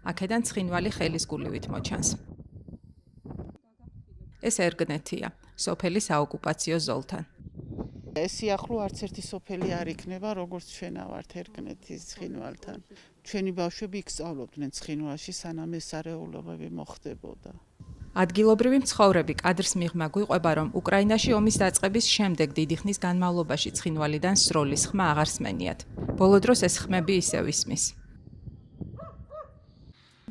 აქედან ცხინვალი ხელის გულივით მოჩანს. ეს ერგნეთია, სოფელი საოკუპაციო ზოლთან. ეს სიახლო არც ერთი სოფელი არ იქნება, როგორც ჩვენა ვართ ერგნეთის ცხინვალთან. ჩვენი ბავშვები იქ სწავლობდნენ ცხინვალში, სანამ ეს არეულობები მოხდებოდა. ადგილობრივი მცხოვრები კადრს მიღმა გვიყვება, რომ უკრაინაში ომის დაწყების შემდეგ დიდი ხნის განმავლობაში ცხინვალიდან სროლის ხმა აღარ სმენიათ. ბოლო დროს ეს ხმები ისევ ისმის.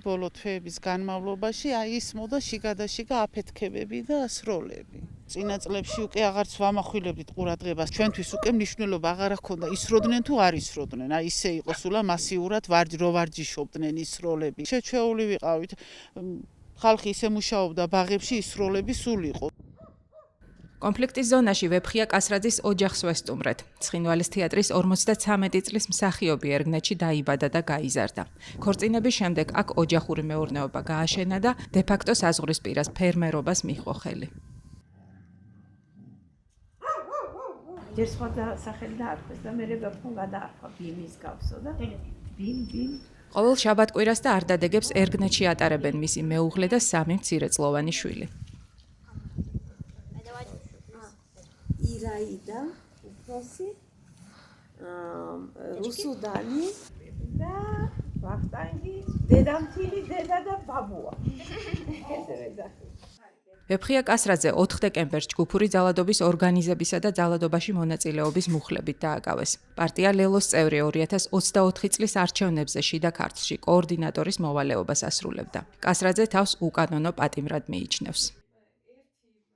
ბოლო თვეების განმავლობაში ისმოდა შიგადაშიგა აფეთქებები და სროლები. წინა წლებში უკვე აღარც ვამახვილებდით ყურადღებას. ჩვენთვის უკვე მნიშვნელობა აღარ ჰქონდა ისროდნენ თუ არ ისროდნენ. ისე იყო სულა მასიურად რო ვარჯიშობდნენ ის სროლები. შეჩეული ვიყავით. ხალხი ისე მუშაობდა ბაღებში, ის სროლები სულ იყო. კონფლიქტის ზონაში ვეფხია კასრაძის ოჯახს ვესტუმრეთ. ცხინვალის თეატრის 53 წლის მსახიობი ერგნეთში დაიბადა და გაიზარდა. ქორწინების შემდეგ აქ ოჯახური მეურნეობა გააშენა და დე-ფაქტო საზღვრისპირას ფერმერობას მიჰყო ხელი. ჯერ სხვა სახელი დაარქვეს და მერე ვეფხომ გადაარქვა ბიმის გავსო და ბიმ ყოველ შაბათ-კვირას და არდადეგებს ერგნეთში ატარებენ მისი მეუღლე და 3 მცირეწლოვანი შვილი. ირაიდა, უფროსი, რუსუდანი და ვახტანგი, დედამთილი, დედა და ბაბუა. ვეფხია კასრაძე 4 დეკემბერს ჯგუფური ძალადობის ორგანიზებისა და ძალადობაში მონაწილეობის მუხლებით დააკავეს. პარტია ლელოს წევრი 2024 წლის არჩევნებზე შიდა ქართლში კოორდინატორის მოვალეობას ასრულებდა. კასრაძე თავს უკანონო პატიმრად მიიჩნევს.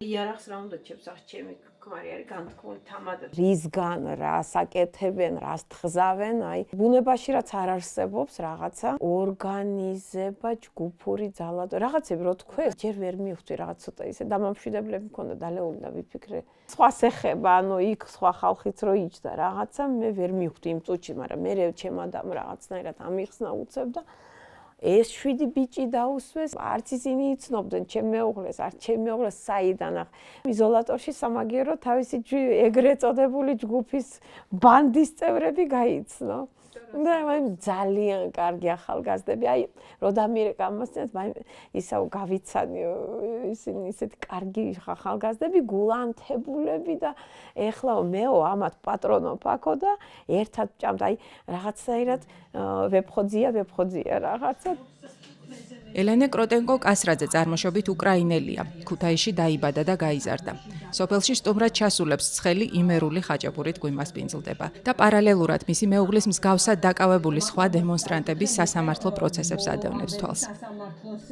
იარაღს რა უნდა ჩემს ჩემი ქმარი არის განთქმული თამად რისგან რას აკეთებენ, რას თხზავენ, ბუნებაში რაც არ არსებობს რაღაცა ორგანიზება ჯგუფური ძალადობა. რაღაცები რო თქვენ, ჯერ ვერ მივხვდი რაღაც ცოტა ისე დამამშვიდებლები მქონდა დალეული და ვიფიქრე. სხვას ეხება, იქ სხვა ხალხიც რო იჯდა რაღაცა, მე ვერ მივხვდი იმ წუთში, მაგრამ მე ჩემ ადამ რაღაცნაირად ამიხსნა უცებ და ეს 7 ბიჭი დაუსვეს, არც ისინი იცნობდნენ ჩემ მეუღლეს, არც ჩემ მეუღლეს საიდან იზოლატორში სამაგიერო თავისი ეგრეთ წოდებული ჯგუფის ბანდის წევრები გაიცნო. და ძალიან კარგი ახალგაზრდები, რო დამირე გამოსცეს, ისევ გავიცანი ისინი ისეთი კარგი ახალგაზრდები, გულანთებულები და ეხლა მეო ამათ პატრონობ აქო და ერთად ჭამდა, რაღაცაირად ვეფხოძია რაღაცა. ელენე კროტენკო კასრაძე წარმოშობით უკრაინელია. ქუთაისში დაიბადა და გაიზარდა. სოფელში სტუმრად ჩასულებს ცხელი იმერული ხაჭაპურით გვიმასპინძლდება და პარალელურად მისი მეუღლის მსგავსად დაკავებული სხვა დემონსტრანტების სასამართლო პროცესებს ადევნებს თვალს.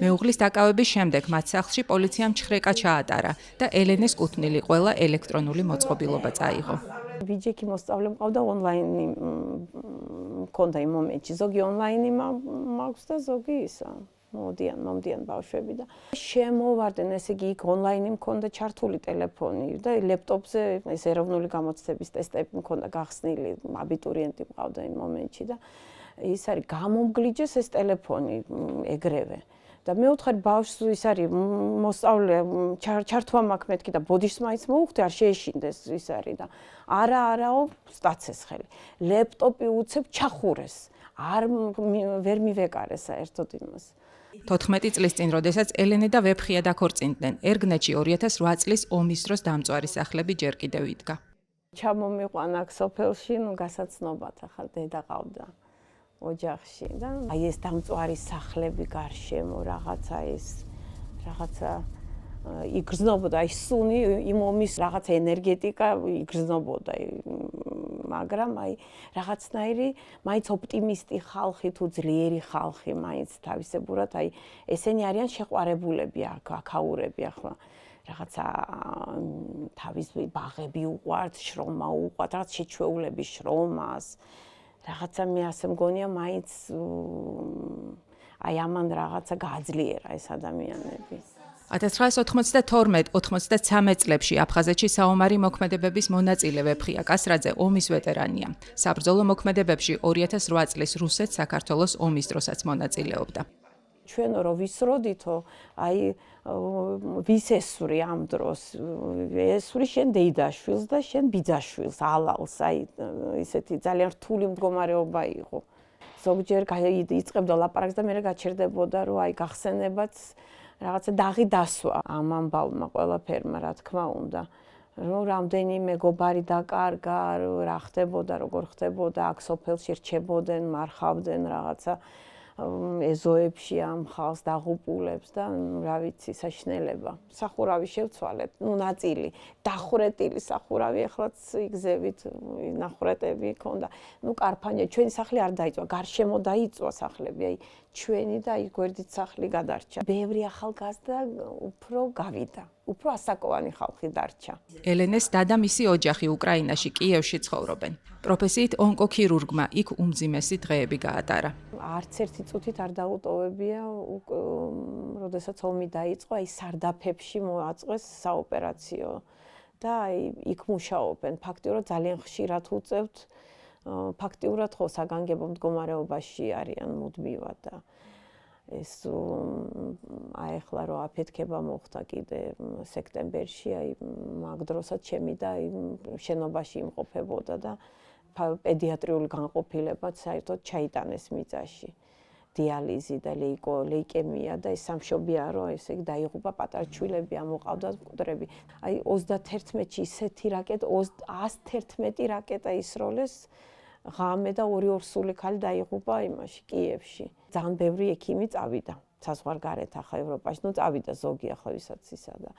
მეუღლის დაკავების შემდეგ მათ სახლში პოლიციამ ჩხრეკა ჩაატარა და ელენეს კუთვნილი ყველა ელექტრონული მოწყობილობა წაიღო. ბიჯექი მოსწავლე მყავდა ონლაინი მქონდა იმ მომენტში. ზოგი ონლაინი მაქვს და ზოგი ისა. მომდიან ბავშვები და შემოვარდნენ, ესე იგი იქ ონლაინი მქონდა ჩართული ტელეფონი და ლეპტოპზე ეს ეროვნული გამოცდების ტესტები მქონდა გახსნილი, აბიტურიენტი მყავდა იმ მომენტში და ის არის გამომგლიჯეს ეს ტელეფონი ეგრევე. და მე ვთხარ ბავშვს ის არის მოსწავლე ჩართვა მაქვს მეთქი და ბოდიშს მაინც მოუხდი არ შეეშინდეს ის არის და არაო სტაცეს ხელი. ლეპტოპი უცებ ჩახურეს. ვერ მივეკარეს საერთოდ იმას. 14 წლის წინ, როდესაც ელენე და ვეფხია დაქორწინდნენ, ერგნეთში 2008 წლის ომის დროს დამწვარი სახლები ჯერ კიდევ იდგა. ჩამომიყვანა აქ სოფელში, გასაცნობად ახლა დედა ყავდა ოჯახში და ეს დამწვარი სახლები გარშემო რაღაცა იგრძნობოდა სუნი იმ ომის რაღაც ენერგეტიკა იგრძნობოდა მაგრამ რაღაცნაირი მაინც ოპტიმისტი ხალხი თუ ძლიერი ხალხი მაინც თავისებურად ესენი არიან შეყვარებულები აქაურები ახლა რაღაცა თავისი ბაღები უყვართ, შრომა უყვართ, რაღაც შეჩვეულების შრომას რაღაცა მე ასე მგონია მაინც ამან რაღაცა გააძლიერა ეს ადამიანები. 1992-93 წლებში აფხაზეთში საომარი მოქმედებების მონაწილე ვეფხია კასრაძე ომის ვეტერანია. საბრძოლო მოქმედებებში 2008 წლის რუსეთ-საქართველოს ომის დროსაც მონაწილეობდა. ჩვენ რო ვისროდითო, ვის ესური ამ დროს? ესური შენ დეიდაშვილს და შენ ბიძაშვილს, ალალს, ისეთი ძალიან რთული მდგომარეობა იყო. ზოგჯერ იწყებდა ლაპარაკს და მე გაჩერდებოდა რომ აი გახსენებაც რაღაცა დაღი დასვა ამ ამბავმა ყველაფერმა რა თქმა უნდა რომ რამდენი მეგობარი დაკარგა რა ხდებოდა როგორ ხდებოდა აქ სოფელში რჩებოდნენ მარხავდნენ რაღაცა ეზოებში ამ ხალხს დაღუპულებს და რა ვიცი საშნელება სახურავი შევცვალეთ ნაწილი დახურეტილი სახურავი ახლაც იგზებით ნახურეტები ქონდა კარფანია ჩვენი სახლი არ დაიწვა გარშემო დაიწვა სახლები აი ჩვენი და აი გვერდით სახლი გადარჩა ბევრი ახალგაზრდა უფრო გავიდა უფრო ასაკოვანი ხალხი დარჩა ელენეს და მისი ოჯახი უკრაინაში კიევში ცხოვრობენ პროფესიით ონკოქირურგმა იქ უმძიმესი დღეები გაატარა არც ერთი წუთით არ დაუტოვებია როდესაც ომი დაიწყო აი სარდაფებში მოაწყეს საოპერაციო და აი იქ მუშაობენ ფაქტიურად ძალიან ხშირად უწევთ ფაქტიურად ხო საგანგებო მდგომარეობაში არიან მუდმივად და ეს აი ახლა რო აფეთქება მოხდა კიდე სექტემბერში აი მაგ დროსაც ჩემი და შენობაში იმყოფებოდა და პედიატრიული განყოფილებაც საერთოდ ჩაიტანეს მიწაში დიალიზი და ლეიკემია და ეს სამშობია რომ ესე იგი დაიღუპა პატარა ჩვილები ამოყავდათ მკვდრები აი 31-ში ისეთი რაკეტა 111 რაკეტა ისროლეს ღამე და ორი ორსული ქალი დაიღუპა იმაში კიევში ძალიან ბევრი ექიმი წავიდა საზღვარგარეთ ახლა ევროპაში წავიდა ზოგი ახლა ვისაც ისა და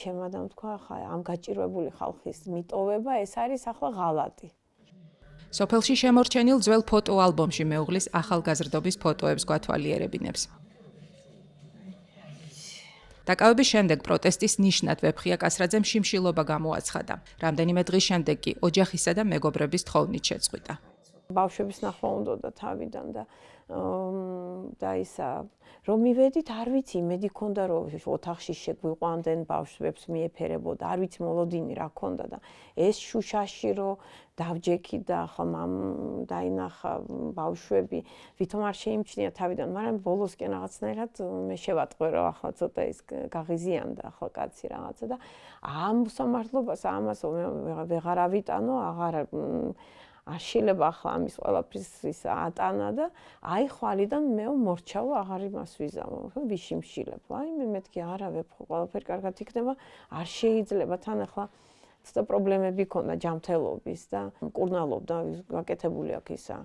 ჩემადამ თქვა ახლა ამ გაჭირვებული ხალხის მიტოვება ეს არის ახლა ღალატი სოფელში შემორჩენილ ძველ ფოტოალბომში მეუღლის ახალგაზრდობის ფოტოებს გვათვალიერებინებს. დაკავების შემდეგ პროტესტის ნიშნად ვეფხია კასრაძემ შიმშილობა გამოაცხადა. რამდენიმე დღის შემდეგ კი ოჯახისა და მეგობრების თხოვნით შეწყვიტა. ბავშვების ნახვა უნდოდა თავიდან და ისა რომ მივედით არ ვიცი იმედი ქონდა რომ ოთახში შეგვიყვანდნენ ბავშვებს მიეფერებოდა არ ვიცი მოლოდინი რა ქონდა და ეს შუშაში რომ დავჯექი და ახლა მამ დაინახა ბავშვები ვითომ არ შეიმჩნია თავიდან მაგრამ ბოლოსკენ რაღაცნაირად მე შევატყვე რომ ახლა ცოტა ის გაღიზიანდა ახლა კაცი რაღაცა და ამ სამართლობას ამას ვეღარ ავიტანო აღარ არ შეიძლება ახლა ამის ყველაფრის ის ატანა და აი ხვალიდან მე მორჩავ აღარ იმას ვიზამო ვიშიმშილებ აი მე მეთქი არა ვეფხო ყველაფერი კარგად იქნება არ შეიძლება თან ახლა ცოტა პრობლემები ქონდა ჯანმრთელობის და მკურნალობდა გაკეთებული აქვს ისა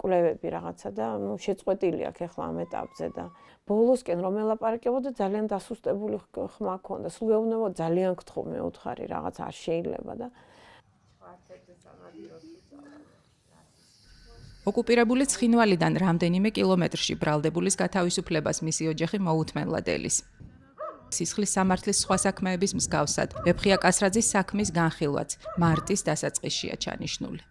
კვლევები რაღაცა და შეწყვეტილი აქვს ახლა ამ ეტაპზე და ბოლოსკენ რომ ელაპარაკებოდა ძალიან დასუსტებული ხმა ქონდა სულ ეუბნება ძალიან გთხოვ მე უთხარი რაღაც არ შეიძლება და ოკუპირებული ცხინვალიდან რამდენიმე კილომეტრში ბრალდებულის გათავისუფლებას მისი ოჯახი მოუთმენლად ელის. სისხლის სამართლის სხვა საქმეების მსგავსად, ვეფხია კასრაძის საქმის განხილვაც მარტის დასაწყისშია ჩანიშნული.